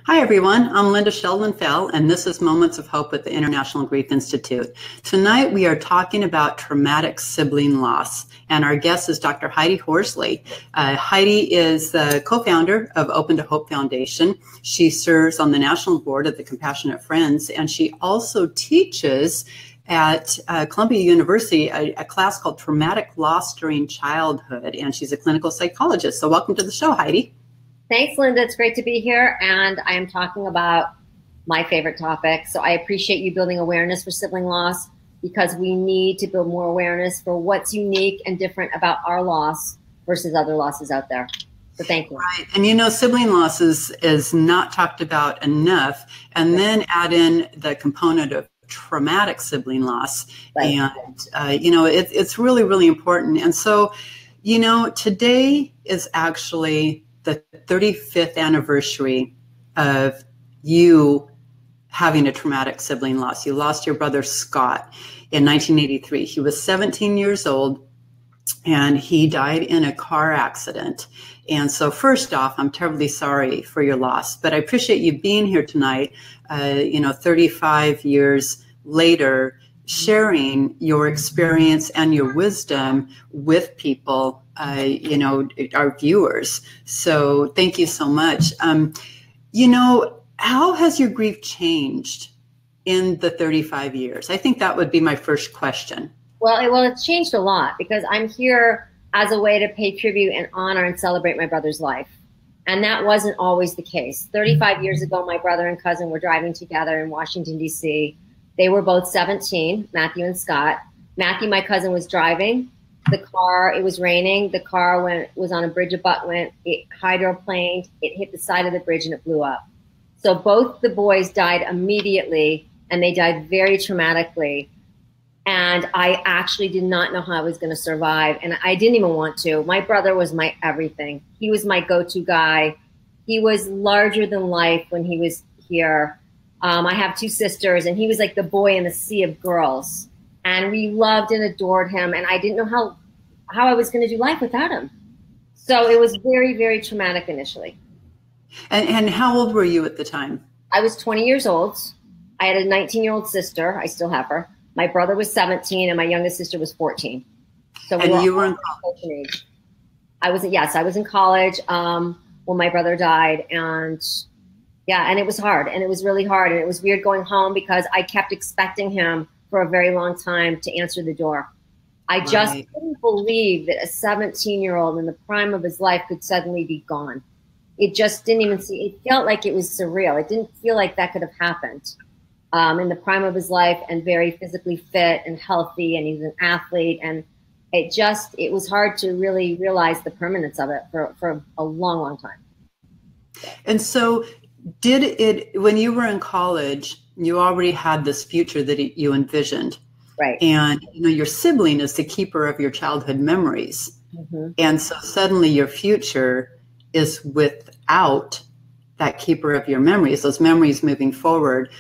Hi, everyone. I'm Linda Sheldon-Fell, and this is Moments of Hope at the International Grief Institute. Tonight, we are talking about traumatic sibling loss, and our guest is Dr. Heidi Horsley. Heidi is the co-founder of Open to Hope Foundation. She serves on the national board of the Compassionate Friends, and she also teaches at Columbia University a class called Traumatic Loss During Childhood, and she's a clinical psychologist. So welcome to the show, Heidi. Thanks, Linda. It's great to be here, and I am talking about my favorite topic. So I appreciate you building awareness for sibling loss, because we need to build more awareness for what's unique and different about our loss versus other losses out there. So thank you. Right. And you know, sibling loss is not talked about enough. And then add in the component of traumatic sibling loss. Right. And, you know, it's really, really important. And so, you know, today is actually the 35th anniversary of you having a traumatic sibling loss. You lost your brother Scott in 1983. He was 17 years old and he died in a car accident. And so first off, I'm terribly sorry for your loss, but I appreciate you being here tonight, you know, 35 years later, sharing your experience and your wisdom with people, you know, our viewers. So thank you so much. You know, how has your grief changed in the 35 years? I think that would be my first question. Well, it's changed a lot, because I'm here as a way to pay tribute and honor and celebrate my brother's life. And that wasn't always the case. 35 years ago, my brother and cousin were driving together in Washington, D.C. They were both 17, Matthew and Scott. Matthew, my cousin, was driving the car. It was raining. The car was on a bridge abutment. It hydroplaned. It hit the side of the bridge and it blew up. So both the boys died immediately, and they died very traumatically. And I actually did not know how I was going to survive. And I didn't even want to. My brother was my everything. He was my go-to guy. He was larger than life when he was here. I have two sisters, and he was like the boy in the sea of girls. And we loved and adored him. And I didn't know how I was going to do life without him. So it was very, very traumatic initially. And how old were you at the time? I was 20 years old. I had a 19-year-old sister. I still have her. My brother was 17, and my youngest sister was 14. So and you were in college? Age. I was in college when my brother died. And yeah, and it was hard, and it was really hard, and it was weird going home, because I kept expecting him for a very long time to answer the door. I just couldn't believe that a 17-year-old in the prime of his life could suddenly be gone. It just didn't even it felt like it was surreal. It didn't feel like that could have happened in the prime of his life, and very physically fit and healthy, and he's an athlete. And it was hard to really realize the permanence of it for a long, long time. And so when you were in college, you already had this future that you envisioned. Right. And you know, your sibling is the keeper of your childhood memories. Mm-hmm. And so suddenly your future is without that keeper of your memories. Those memories moving forward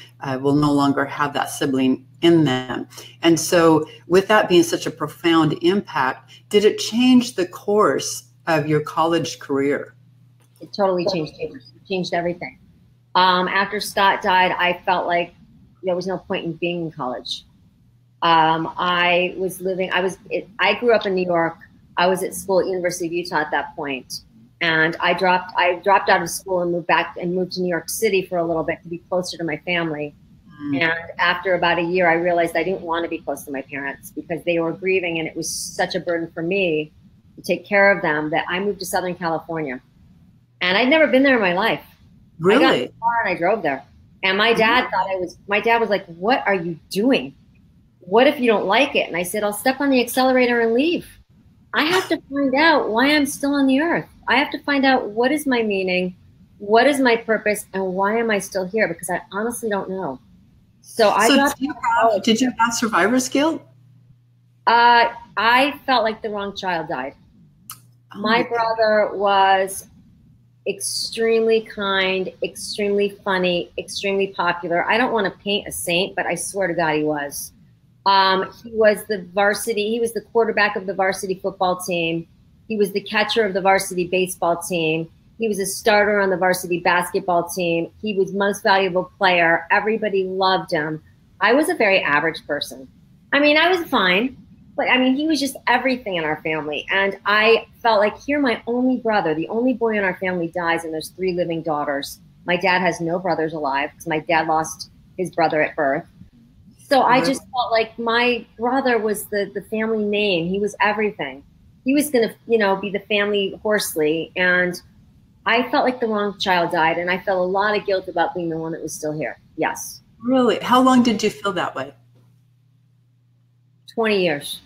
will no longer have that sibling in them. And so with that being such a profound impact, did it change the course of your college career? It totally changed it. It changed everything. After Scott died, I felt like there was no point in being in college. I grew up in New York. I was at school at University of Utah at that point. And I dropped out of school and moved to New York City for a little bit to be closer to my family. Mm. And after about a year, I realized I didn't want to be close to my parents, because they were grieving, and it was such a burden for me to take care of them, that I moved to Southern California. And I'd never been there in my life. Really? I got in the car and I drove there. And my dad my dad was like, "What are you doing? What if you don't like it?" And I said, "I'll step on the accelerator and leave. I have to find out why I'm still on the earth. I have to find out what is my meaning, what is my purpose, and why am I still here? Because I honestly don't know." So did you have survivor's guilt? I felt like the wrong child died. Oh my brother was extremely kind, extremely funny, extremely popular. I don't want to paint a saint, but I swear to God he was. He was the quarterback of the varsity football team. He was the catcher of the varsity baseball team. He was a starter on the varsity basketball team. He was most valuable player. Everybody loved him. I was a very average person. I mean, I was fine, but I mean, he was just everything in our family. And I felt like, here, my only brother, the only boy in our family dies, and there's 3 living daughters. My dad has no brothers alive because my dad lost his brother at birth. So I just felt like my brother was the family name. He was everything. He was going to, you know, be the family Horsley. And I felt like the wrong child died. And I felt a lot of guilt about being the one that was still here. Yes. Really? How long did you feel that way? 20 years.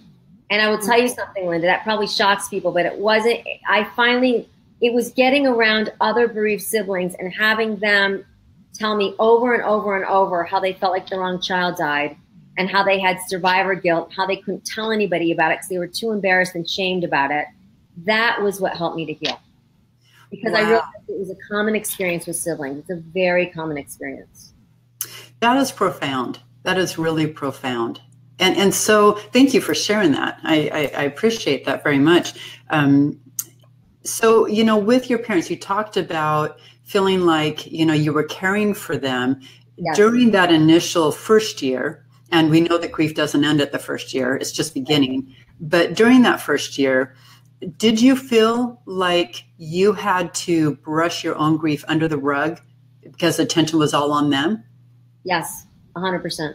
And I will tell you something, Linda, that probably shocks people, but it wasn't. It was getting around other bereaved siblings and having them tell me over and over and over how they felt like the wrong child died and how they had survivor guilt, how they couldn't tell anybody about it because they were too embarrassed and shamed about it. That was what helped me to heal. Because I realized it was a common experience with siblings. It's a very common experience. That is profound. That is really profound. And so thank you for sharing that. I appreciate that very much. So, you know, with your parents, you talked about feeling like, you know, you were caring for them during that initial first year. And we know that grief doesn't end at the first year. It's just beginning. But during that first year, did you feel like you had to brush your own grief under the rug because attention was all on them? Yes, 100%.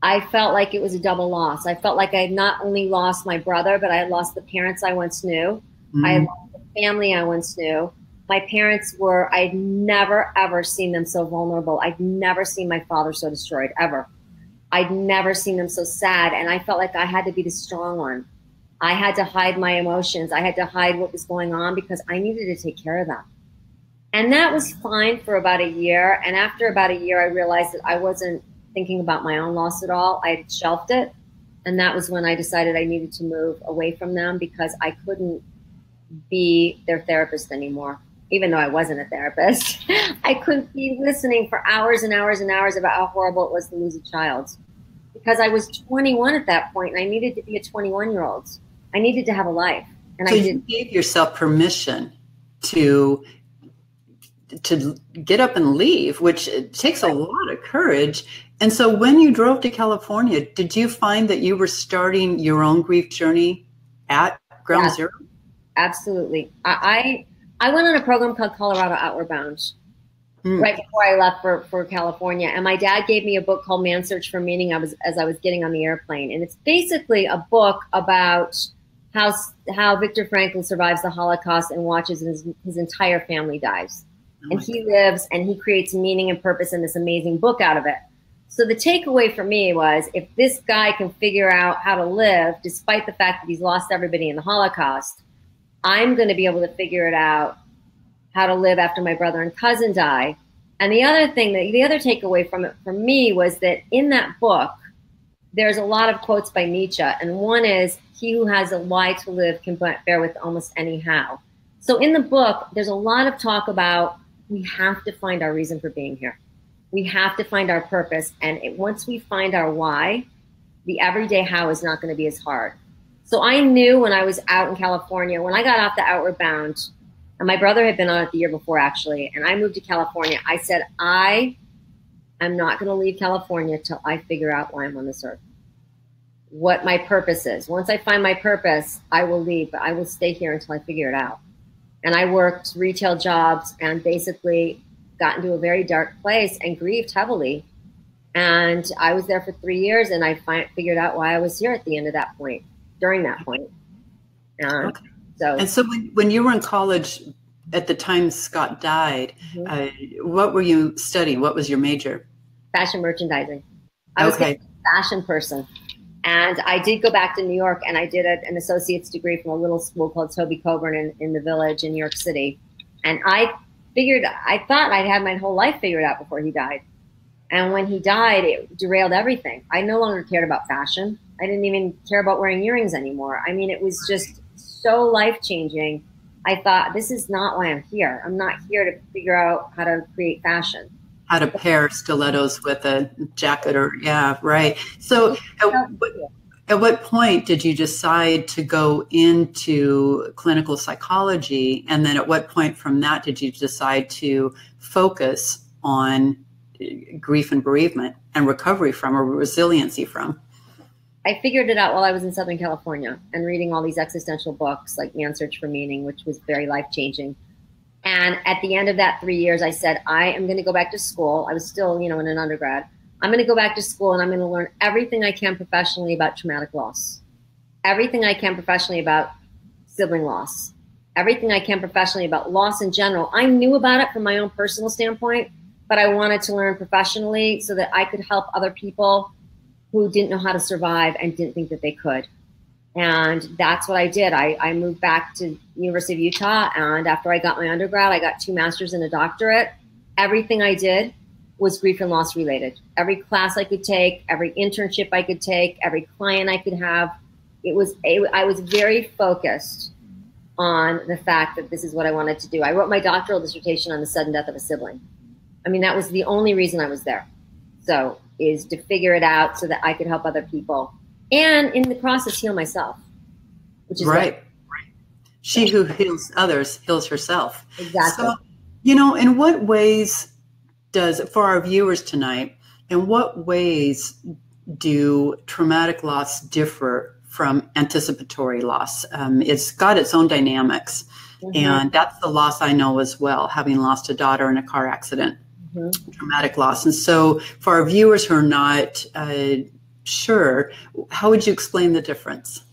I felt like it was a double loss. I felt like I had not only lost my brother, but I had lost the parents I once knew. I had lost the family I once knew. My parents were, I'd never, ever seen them so vulnerable. I'd never seen my father so destroyed, ever. I'd never seen them so sad. And I felt like I had to be the strong one. I had to hide my emotions. I had to hide what was going on because I needed to take care of them. And that was fine for about a year. And after about a year, I realized that I wasn't thinking about my own loss at all. I had shelved it. And that was when I decided I needed to move away from them because I couldn't be their therapist anymore. Even though I wasn't a therapist, I couldn't be listening for hours and hours and hours about how horrible it was to lose a child. Because I was 21 at that point and I needed to be a 21-year-old. I needed to have a life. And so you gave yourself permission to get up and leave, which takes a lot of courage. And so when you drove to California, did you find that you were starting your own grief journey at ground zero? Absolutely. I went on a program called Colorado Outward Bound right before I left for California. And my dad gave me a book called Man's Search for Meaning as I was getting on the airplane. And it's basically a book about how Viktor Frankl survives the Holocaust and watches his entire family dies. And he lives and he creates meaning and purpose in this amazing book out of it. So the takeaway for me was, if this guy can figure out how to live, despite the fact that he's lost everybody in the Holocaust, I'm going to be able to figure it out how to live after my brother and cousin die. And the other takeaway from it for me was that in that book, there's a lot of quotes by Nietzsche. And one is, he who has a why to live can bear with almost any how. So in the book, there's a lot of talk about we have to find our reason for being here. We have to find our purpose. And once we find our why, the everyday how is not going to be as hard. So I knew when I was out in California, when I got off the Outward Bound, and my brother had been on it the year before actually, and I moved to California, I said, I am not going to leave California till I figure out why I'm on this earth, what my purpose is. Once I find my purpose, I will leave, but I will stay here until I figure it out. And I worked retail jobs and basically got into a very dark place and grieved heavily. And I was there for 3 years, and I figured out why I was here at the end of that point. During that point. So when you were in college at the time Scott died, what were you studying? What was your major? Fashion merchandising. I was a fashion person. And I did go back to New York, and I did an associate's degree from a little school called Toby Coburn in the Village in New York City. And I thought I'd had my whole life figured out before he died. And when he died, it derailed everything. I no longer cared about fashion. I didn't even care about wearing earrings anymore. I mean, it was just so life-changing. I thought, this is not why I'm here. I'm not here to figure out how to create fashion. How to pair stilettos with a jacket or, yeah, right. So At what point did you decide to go into clinical psychology? And then at what point from that did you decide to focus on grief and bereavement and recovery from, or resiliency from? I figured it out while I was in Southern California and reading all these existential books like Man's Search for Meaning, which was very life-changing. And at the end of that 3 years, I said, I am going to go back to school. I was still, in an undergrad. I'm going to go back to school and I'm going to learn everything I can professionally about traumatic loss, everything I can professionally about sibling loss, everything I can professionally about loss in general. I knew about it from my own personal standpoint, but I wanted to learn professionally so that I could help other people who didn't know how to survive and didn't think that they could. And that's what I did. I moved back to University of Utah, and after I got my undergrad, I got 2 masters and a doctorate. Everything I did was grief and loss related. Every class I could take, every internship I could take, every client I could have, I was very focused on the fact that this is what I wanted to do. I wrote my doctoral dissertation on the sudden death of a sibling. I mean, that was the only reason I was there. So, is to figure it out so that I could help other people. And in the process, heal myself, which is right. She who heals others heals herself. Exactly. So, in what ways for our viewers tonight, in what ways do traumatic loss differ from anticipatory loss? It's got its own dynamics. Mm-hmm. And that's the loss I know as well, having lost a daughter in a car accident, mm-hmm. Traumatic loss. And so for our viewers who are not sure, how would you explain the difference?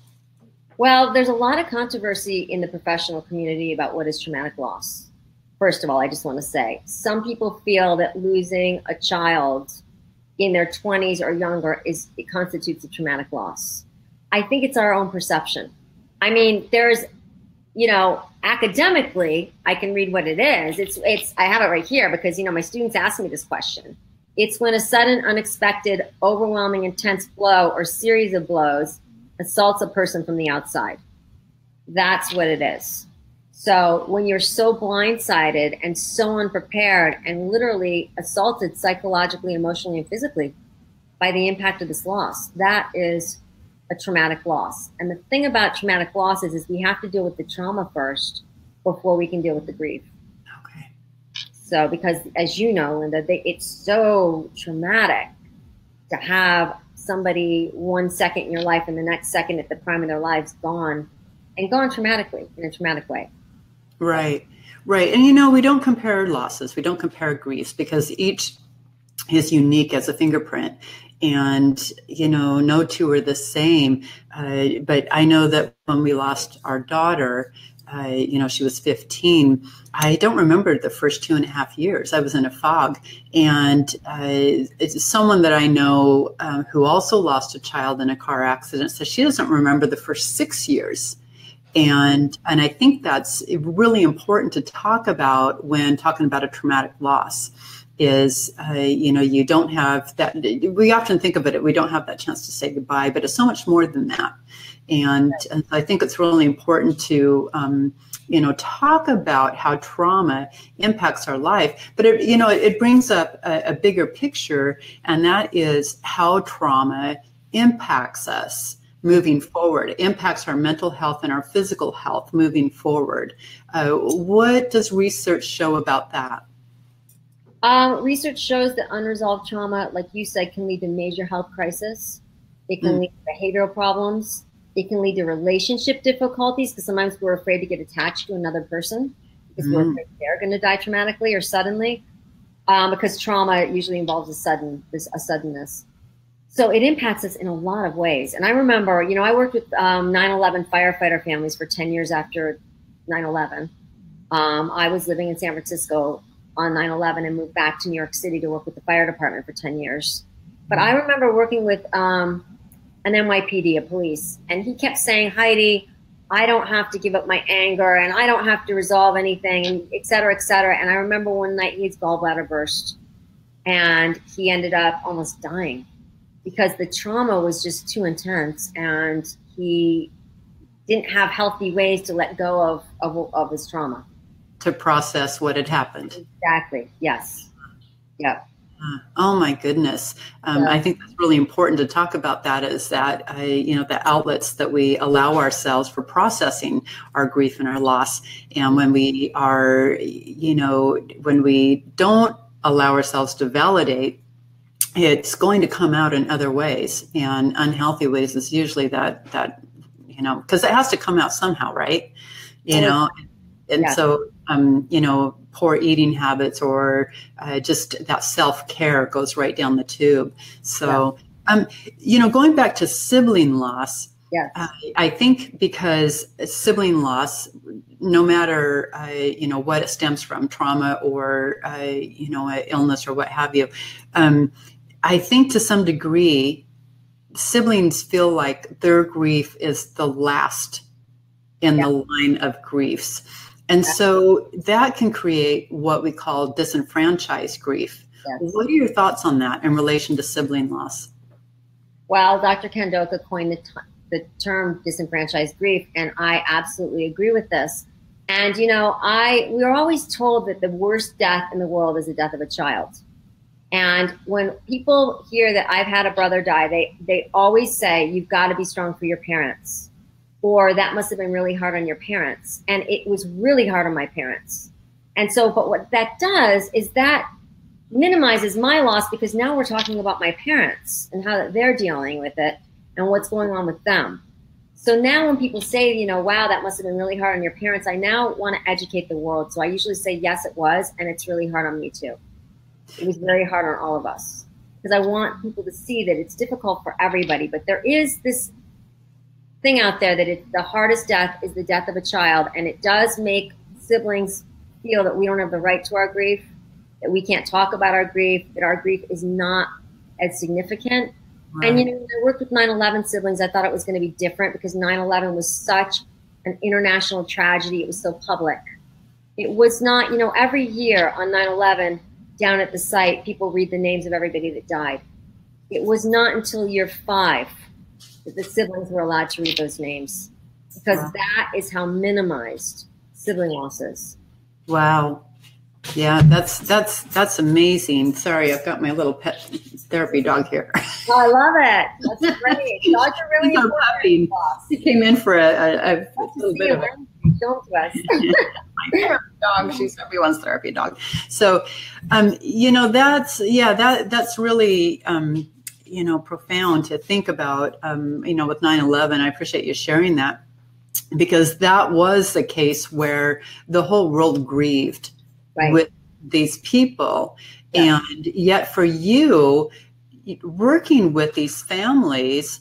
Well, there's a lot of controversy in the professional community about what is traumatic loss. First of all, I just want to say, some people feel that losing a child in their 20s or younger it constitutes a traumatic loss. I think it's our own perception. I mean, there's, academically, I can read what it is. I have it right here because, my students ask me this question. It's when a sudden, unexpected, overwhelming, intense blow or series of blows assaults a person from the outside. That's what it is. So when you're so blindsided and so unprepared and literally assaulted psychologically, emotionally, and physically by the impact of this loss, that is a traumatic loss. And the thing about traumatic losses is we have to deal with the trauma first before we can deal with the grief. Okay. So because, as you know, Linda, it's so traumatic to have somebody 1 second in your life and the next second at the prime of their lives gone, and gone traumatically, in a traumatic way. Right, right. And we don't compare losses. We don't compare griefs because each is unique as a fingerprint. And, no two are the same. But I know that when we lost our daughter, she was 15. I don't remember the first 2.5 years. I was in a fog. And it's someone that I know who also lost a child in a car accident says she doesn't remember the first 6 years. And I think that's really important to talk about when talking about a traumatic loss is, you don't have that. We often think of it, we don't have that chance to say goodbye, but it's so much more than that. And I think it's really important to, talk about how trauma impacts our life. But, it brings up a bigger picture, and that is how trauma impacts us moving forward, impacts our mental health and our physical health moving forward. What does research show about that? Research shows that unresolved trauma, like you said, can lead to major health crisis. It can lead to behavioral problems. It can lead to relationship difficulties because sometimes we're afraid to get attached to another person because we're afraid they're going to die traumatically or suddenly, because trauma usually involves a suddenness. So it impacts us in a lot of ways. And I remember, I worked with 9/11 firefighter families for 10 years after 9/11. I was living in San Francisco on 9/11 and moved back to New York City to work with the fire department for 10 years. But I remember working with an NYPD, a police, and he kept saying, Heidi, I don't have to give up my anger and I don't have to resolve anything, and et cetera, et cetera. And I remember one night his gallbladder burst and he ended up almost dying because the trauma was just too intense and he didn't have healthy ways to let go of his trauma. To process what had happened. Exactly. Yes. Yep. Oh my goodness. I think that's really important to talk about that, is that, the outlets that we allow ourselves for processing our grief and our loss. And when we are, when we don't allow ourselves to validate, it's going to come out in other ways, and unhealthy ways is usually that, because it has to come out somehow, right? And so, poor eating habits, or just that self-care goes right down the tube. So, going back to sibling loss, I think because sibling loss, no matter, what it stems from, trauma or, illness or what have you, I think to some degree, siblings feel like their grief is the last in the line of griefs. And so that can create what we call disenfranchised grief. Yes. What are your thoughts on that in relation to sibling loss? Well, Dr. Kandoka coined the term disenfranchised grief, and I absolutely agree with this. And, we are always told that the worst death in the world is the death of a child. And when people hear that I've had a brother die, they always say, you've got to be strong for your parents. Or that must have been really hard on your parents. And it was really hard on my parents. And so, but what that does is that minimizes my loss, because now we're talking about my parents and how they're dealing with it and what's going on with them. So now when people say, wow, that must have been really hard on your parents, I now want to educate the world. So I usually say, yes, it was. And it's really hard on me too. It was very hard on all of us, because I want people to see that it's difficult for everybody. But there is this thing out there that the hardest death is the death of a child, and it does make siblings feel that we don't have the right to our grief, that we can't talk about our grief, that our grief is not as significant. Right. And when I worked with 9/11 siblings, I thought it was going to be different, because 9/11 was such an international tragedy. It was so public. It was not, every year on 9/11 down at the site, people read the names of everybody that died. It was not until year 5 that the siblings were allowed to read those names, because that is how minimized sibling loss is. Wow. Yeah, that's amazing. Sorry, I've got my little pet therapy dog here. Oh, I love it. That's great. Dogs are really important. He came in for a little bit of it. Show to us. My therapy dog. She's everyone's therapy dog. So, that's really profound to think about. With 9/11, I appreciate you sharing that, because that was the case where the whole world grieved. Right. With these people. Yeah. And yet for you, working with these families,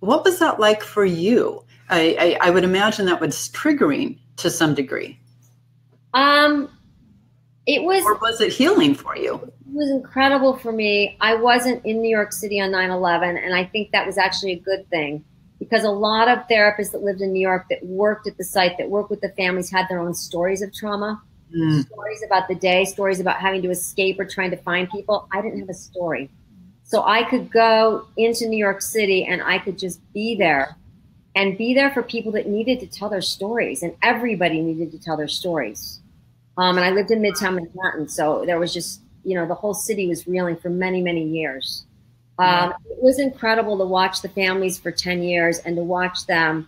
what was that like for you? I would imagine that was triggering to some degree. It was. Or was it healing for you? It was incredible for me. I wasn't in New York City on 9/11, and I think that was actually a good thing, because a lot of therapists that lived in New York, that worked at the site, that worked with the families, had their own stories of trauma. Stories about the day, stories about having to escape or trying to find people. I didn't have a story. So I could go into New York City and I could just be there, and be there for people that needed to tell their stories, and everybody needed to tell their stories. And I lived in Midtown Manhattan, so there was just, the whole city was reeling for many, many years. It was incredible to watch the families for 10 years and to watch them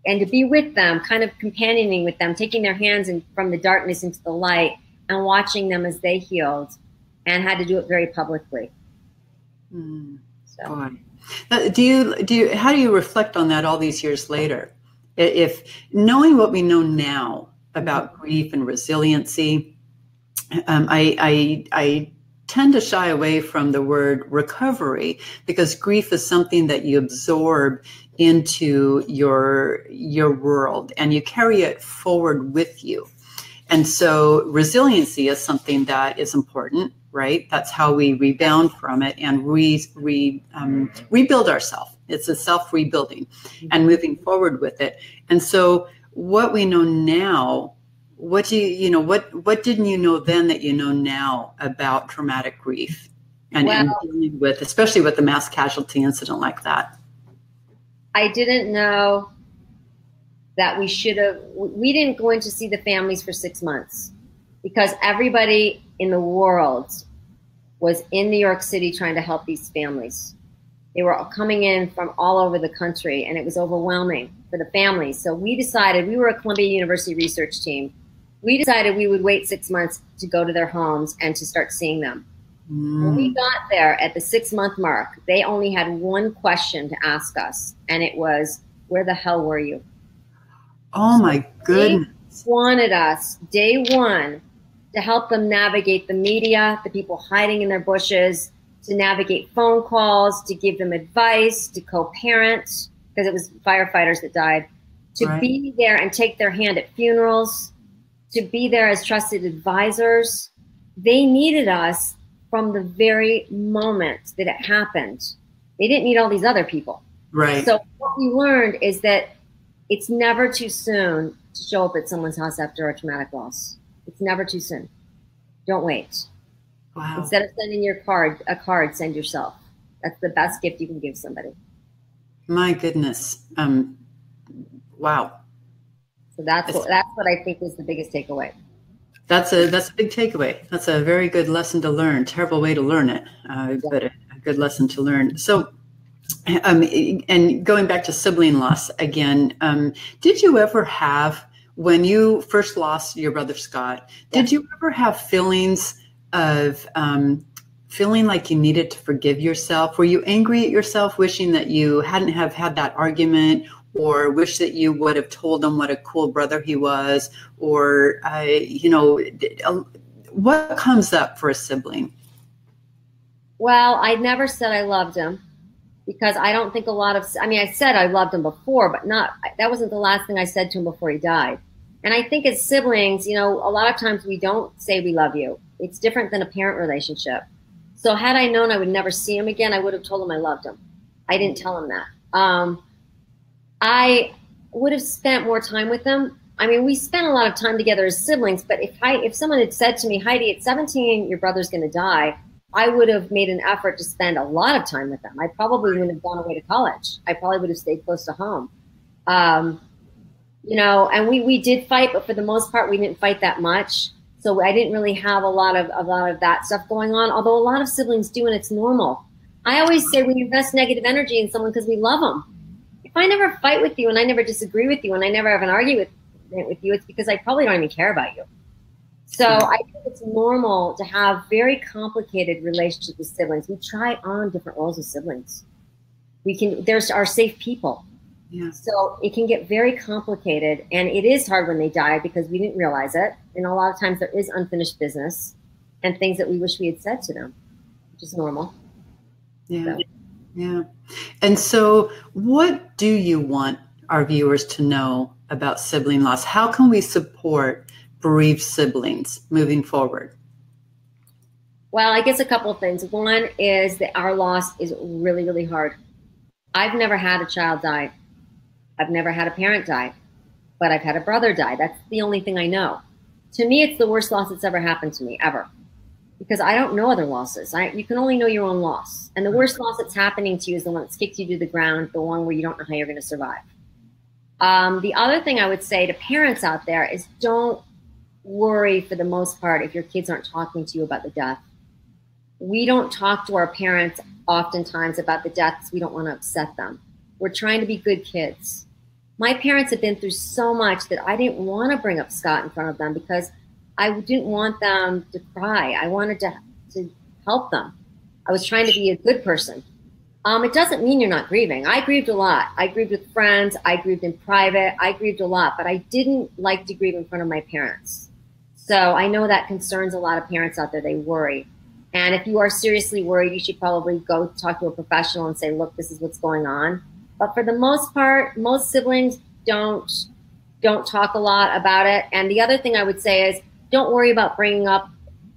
and to be with them, kind of companioning with them, taking their hands from the darkness into the light, and watching them as they healed, and had to do it very publicly. So. How do you reflect on that all these years later? If knowing what we know now about grief and resiliency, I tend to shy away from the word recovery, because grief is something that you absorb into your world, and you carry it forward with you. And so resiliency is something that is important, right? That's how we rebound from it and rebuild ourselves. It's a self-rebuilding and moving forward with it. And so what we know now, what didn't you know then that you know now about traumatic grief and dealing with, especially with the mass casualty incident like that? I didn't know that we didn't go in to see the families for 6 months, because everybody in the world was in New York City trying to help these families. They were coming in from all over the country, and it was overwhelming for the families. So we decided, we were a Columbia University research team. We decided we would wait 6 months to go to their homes and to start seeing them. When we got there at the 6-month mark, they only had one question to ask us, and it was, where the hell were you? Oh my goodness. They wanted us, day one, to help them navigate the media, the people hiding in their bushes, to navigate phone calls, to give them advice, to co-parent, because it was firefighters that died, to be there and take their hand at funerals, to be there as trusted advisors. They needed us from the very moment that it happened. They didn't need all these other people. Right. So what we learned is that it's never too soon to show up at someone's house after a traumatic loss. It's never too soon. Don't wait. Wow. Instead of sending a card, send yourself. That's the best gift you can give somebody. My goodness. Wow. So that's what I think was the biggest takeaway. That's a big takeaway. That's a very good lesson to learn. Terrible way to learn it, but a good lesson to learn. So, and going back to sibling loss again, did you ever have, when you first lost your brother Scott, did you ever have feelings of feeling like you needed to forgive yourself? Were you angry at yourself, wishing that you hadn't have had that argument, or wish that you would have told him what a cool brother he was? Or, what comes up for a sibling? Well, I never said I loved him, because I don't think I said I loved him before, but that wasn't the last thing I said to him before he died. And I think as siblings, a lot of times we don't say we love you. It's different than a parent relationship. So had I known I would never see him again, I would have told him I loved him. I didn't tell him that. I would have spent more time with him. I mean, we spent a lot of time together as siblings, but if someone had said to me, Heidi, at 17, your brother's going to die, I would have made an effort to spend a lot of time with them. I probably wouldn't have gone away to college. I probably would have stayed close to home. And we did fight, but for the most part, we didn't fight that much. So I didn't really have a lot of that stuff going on, although a lot of siblings do, and it's normal. I always say we invest negative energy in someone because we love them. If I never fight with you and I never disagree with you and I never have an argument with you, it's because I probably don't even care about you. So I think it's normal to have very complicated relationships with siblings. We try on different roles with siblings. There's our safe people. Yeah. So it can get very complicated, and it is hard when they die because we didn't realize it. And a lot of times there is unfinished business and things that we wish we had said to them, which is normal. Yeah. So. Yeah. And so what do you want our viewers to know about sibling loss? How can we support bereaved siblings moving forward? Well, I guess a couple of things. One is that our loss is really, really hard. I've never had a child die. I've never had a parent die, but I've had a brother die. That's the only thing I know. To me, it's the worst loss that's ever happened to me, ever. Because I don't know other losses. You can only know your own loss. And the worst loss that's happening to you is the one that's kicked you to the ground, the one where you don't know how you're going to survive. The other thing I would say to parents out there is don't worry for the most part if your kids aren't talking to you about the death. We don't talk to our parents oftentimes about the deaths. We don't want to upset them. We're trying to be good kids. My parents have been through so much that I didn't want to bring up Scott in front of them because I didn't want them to cry. I wanted to help them. I was trying to be a good person. It doesn't mean you're not grieving. I grieved a lot. I grieved with friends. I grieved in private. I grieved a lot, but I didn't like to grieve in front of my parents. So I know that concerns a lot of parents out there. They worry. And if you are seriously worried, you should probably go talk to a professional and say, look, this is what's going on. But for the most part, most siblings don't talk a lot about it. And the other thing I would say is don't worry about bringing up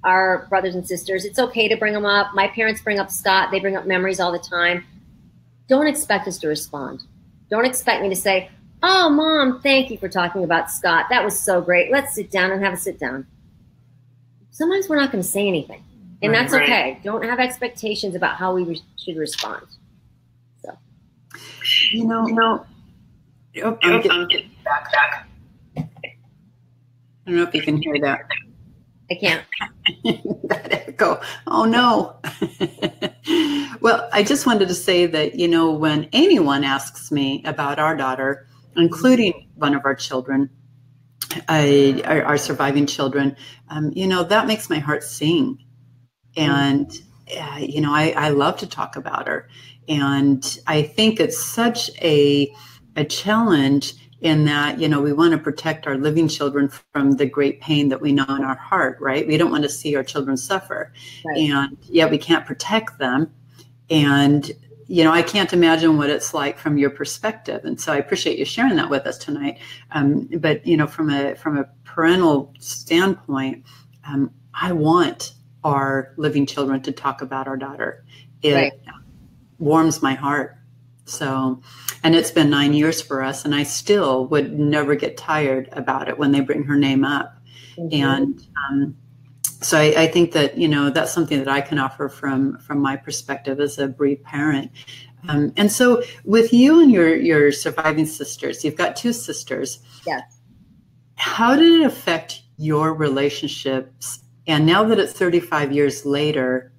our brothers and sisters. It's okay to bring them up. My parents bring up Scott. They bring up memories all the time. Don't expect us to respond. Don't expect me to say, oh, Mom, thank you for talking about Scott. That was so great. Let's sit down and have a sit down. Sometimes we're not going to say anything. And that's okay. Don't have expectations about how we should respond. So, I'm getting back. I don't know if you can hear that. I can't. That echo. Oh no. Well, I just wanted to say that, you know, when anyone asks me about our daughter, including one of our children, our surviving children, you know, that makes my heart sing. And, you know, I love to talk about her. And I think it's such a challenge in that, you know, we want to protect our living children from the great pain that we know in our heart, right? We don't want to see our children suffer. Right. And yet we can't protect them. And, you know, I can't imagine what it's like from your perspective. And so I appreciate you sharing that with us tonight. But, you know, from a parental standpoint, I want our living children to talk about our daughter. It warms my heart. So, and it's been 9 years for us, and I still would never get tired about it when they bring her name up. And so I think that, you know, that's something that I can offer from my perspective as a bereaved parent. And so with you and your surviving sisters, you've got 2 sisters. Yes. How did it affect your relationships? And now that it's 35 years later,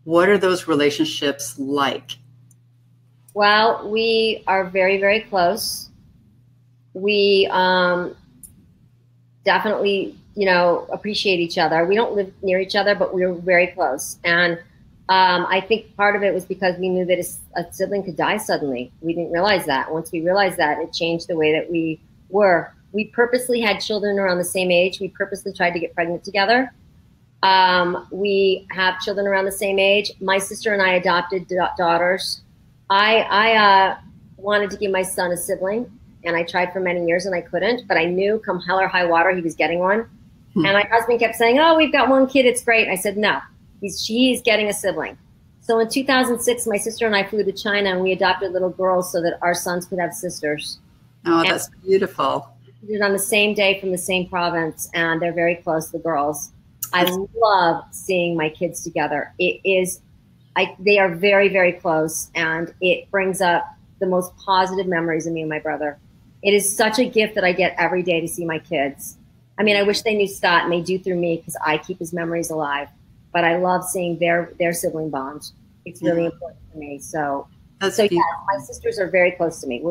what are those relationships like? Well, we are very, very close. We definitely, you know, appreciate each other. We don't live near each other, but we're very close. And I think part of it was because we knew that a sibling could die suddenly. We didn't realize that. Once we realized that, it changed the way that we were. We purposely had children around the same age. We purposely tried to get pregnant together. We have children around the same age. My sister and I adopted daughters. I wanted to give my son a sibling, and I tried for many years and I couldn't, but I knew come hell or high water, he was getting one. And my husband kept saying, oh, we've got one kid, it's great. I said, no, she's getting a sibling. So in 2006, my sister and I flew to China and we adopted little girls so that our sons could have sisters. Oh, that's beautiful. We did it on the same day from the same province, and they're very close, the girls. I love seeing my kids together. They are very, very close, and it brings up the most positive memories of me and my brother. It is such a gift that I get every day to see my kids. I mean, I wish they knew Scott, and they do through me because I keep his memories alive. But I love seeing their sibling bond. It's really important to me. So yeah, my sisters are very close to me.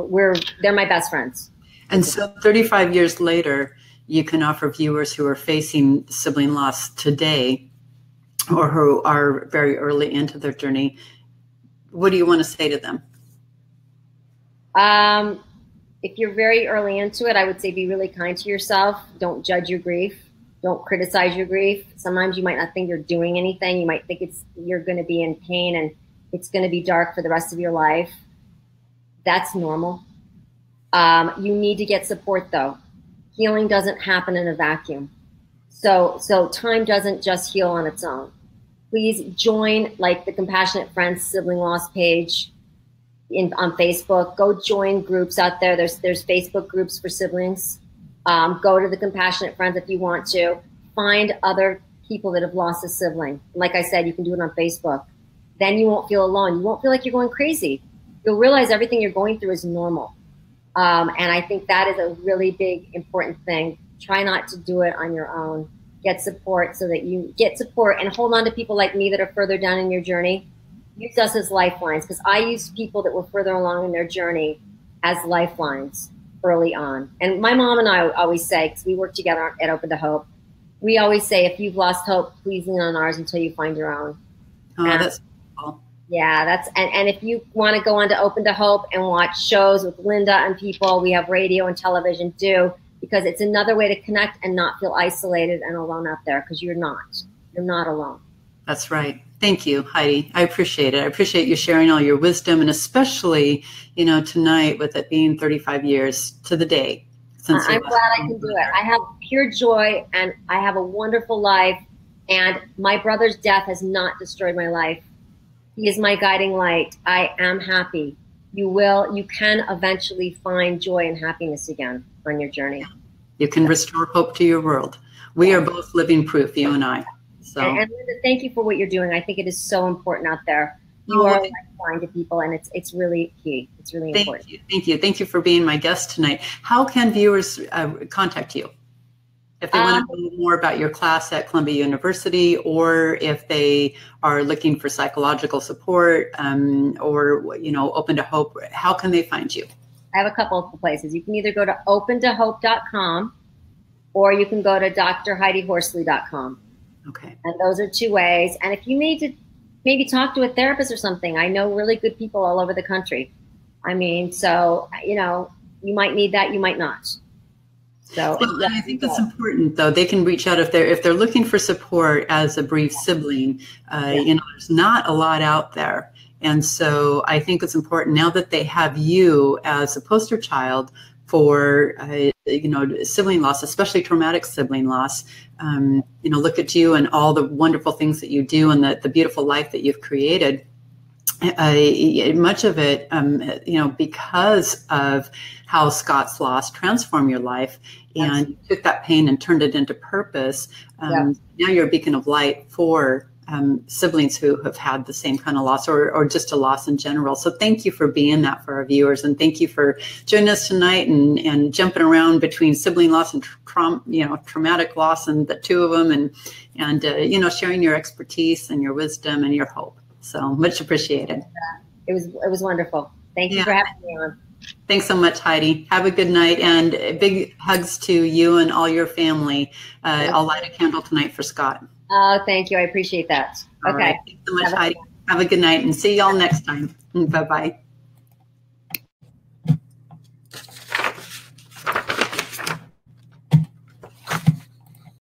They're my best friends. And so 35 years later, you can offer viewers who are facing sibling loss today, or who are very early into their journey, what do you want to say to them? If you're very early into it, I would say be really kind to yourself. Don't judge your grief. Don't criticize your grief. Sometimes you might not think you're doing anything. You might think you're going to be in pain and it's going to be dark for the rest of your life. That's normal. You need to get support, though. Healing doesn't happen in a vacuum. So time doesn't just heal on its own. Please join like the Compassionate Friends Sibling Loss page on Facebook. Go join groups out there. There's Facebook groups for siblings. Go to the Compassionate Friends if you want to. Find other people that have lost a sibling. Like I said, you can do it on Facebook. Then you won't feel alone. You won't feel like you're going crazy. You'll realize everything you're going through is normal. And I think that is a really big, important thing. Try not to do it on your own. Get support so that you get support, and hold on to people like me that are further down in your journey. Use us as lifelines, because I used people that were further along in their journey as lifelines early on. And my mom and I always say, because we work together at Open to Hope, we always say, if you've lost hope, please lean on ours until you find your own. Oh, that's cool. Yeah, and if you want to go on to Open to Hope and watch shows with Linda and people, we have radio and television, do, because it's another way to connect and not feel isolated and alone out there, because you're not alone. That's right. Thank you, Heidi. I appreciate it. I appreciate you sharing all your wisdom, and especially, you know, tonight with it being 35 years to the day. Since I'm glad I can do it. I have pure joy, and I have a wonderful life, and my brother's death has not destroyed my life. He is my guiding light. I am happy. You can eventually find joy and happiness again on your journey. You can restore hope to your world. We are both living proof, you and I. So. And Linda, thank you for what you're doing. I think it is so important out there. You are a lifeline to people, and it's really key. It's really important. Thank you for being my guest tonight. How can viewers contact you? If they want to know more about your class at Columbia University, or if they are looking for psychological support, or, you know, Open to Hope, how can they find you? I have a couple of places. You can either go to opentohope.com or you can go to drheidihorsley.com. Okay. And those are two ways. And if you need to maybe talk to a therapist or something, I know really good people all over the country. I mean, so, you know, you might need that, you might not. So well, I think that's important, though. They can reach out if they're looking for support as a bereaved sibling. You know, there's not a lot out there, and so I think it's important now that they have you as a poster child for you know, sibling loss, especially traumatic sibling loss. You know, look at you and all the wonderful things that you do and the beautiful life that you've created. Much of it, you know, because of how Scott's loss transformed your life, and you took that pain and turned it into purpose. Now you're a beacon of light for siblings who have had the same kind of loss, or just a loss in general. So thank you for being that for our viewers, and thank you for joining us tonight and jumping around between sibling loss and traumatic loss, and the two of them, and you know, sharing your expertise and your wisdom and your hope. So much appreciated. It was wonderful. Thank you for having me on. Thanks so much, Heidi. Have a good night, and big hugs to you and all your family. I'll light a candle tonight for Scott. Oh, thank you. I appreciate that. All right. Thanks so much, Heidi. Have a good night, and see y'all next time. Bye-bye.